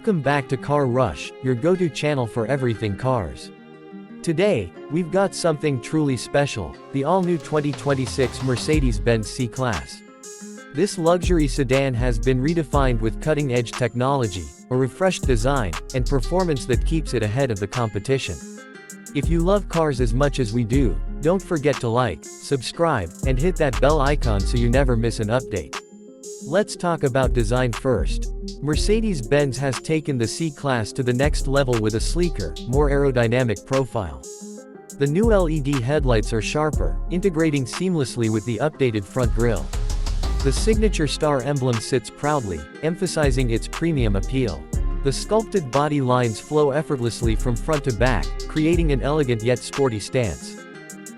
Welcome back to Car Rush, your go-to channel for everything cars. Today, we've got something truly special, the all-new 2026 Mercedes-Benz C-Class. This luxury sedan has been redefined with cutting-edge technology, a refreshed design, and performance that keeps it ahead of the competition. If you love cars as much as we do, don't forget to like, subscribe, and hit that bell icon so you never miss an update. Let's talk about design first. Mercedes-Benz has taken the C-Class to the next level with a sleeker, more aerodynamic profile. The new LED headlights are sharper, integrating seamlessly with the updated front grille. The signature star emblem sits proudly, emphasizing its premium appeal. The sculpted body lines flow effortlessly from front to back, creating an elegant yet sporty stance.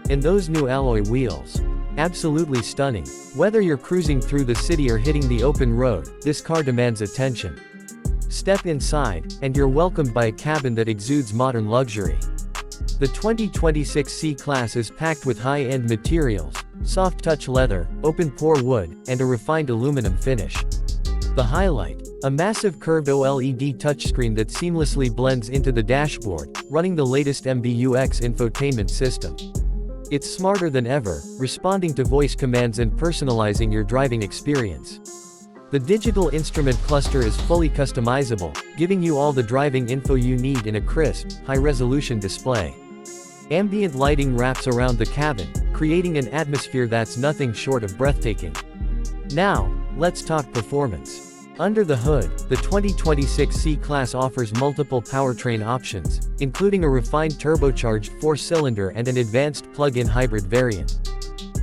And those new alloy wheels. Absolutely stunning. Whether you're cruising through the city or hitting the open road, this car demands attention. Step inside, and you're welcomed by a cabin that exudes modern luxury. The 2026 C-Class is packed with high-end materials, soft-touch leather, open-pore wood, and a refined aluminum finish. The highlight: a massive curved OLED touchscreen that seamlessly blends into the dashboard, running the latest MBUX infotainment system. It's smarter than ever, responding to voice commands and personalizing your driving experience. The digital instrument cluster is fully customizable, giving you all the driving info you need in a crisp, high-resolution display. Ambient lighting wraps around the cabin, creating an atmosphere that's nothing short of breathtaking. Now, let's talk performance. Under the hood, the 2026 C-Class offers multiple powertrain options, including a refined turbocharged 4-cylinder and an advanced plug-in hybrid variant.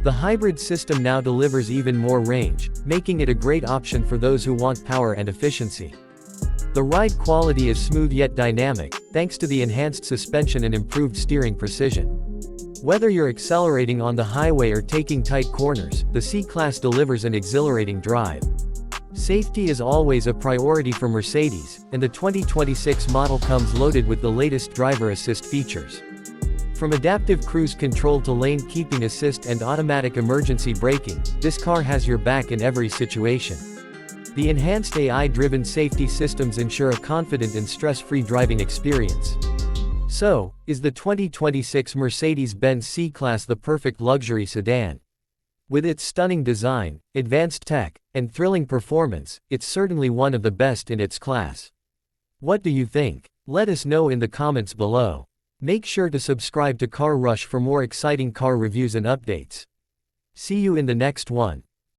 The hybrid system now delivers even more range, making it a great option for those who want power and efficiency. The ride quality is smooth yet dynamic, thanks to the enhanced suspension and improved steering precision. Whether you're accelerating on the highway or taking tight corners, the C-Class delivers an exhilarating drive. Safety is always a priority for Mercedes, and the 2026 model comes loaded with the latest driver assist features. From adaptive cruise control to lane keeping assist and automatic emergency braking, this car has your back in every situation. The enhanced AI-driven safety systems ensure a confident and stress-free driving experience. So, is the 2026 Mercedes-Benz C-Class the perfect luxury sedan? With its stunning design, advanced tech, and thrilling performance, it's certainly one of the best in its class. What do you think? Let us know in the comments below. Make sure to subscribe to Car Rush for more exciting car reviews and updates. See you in the next one.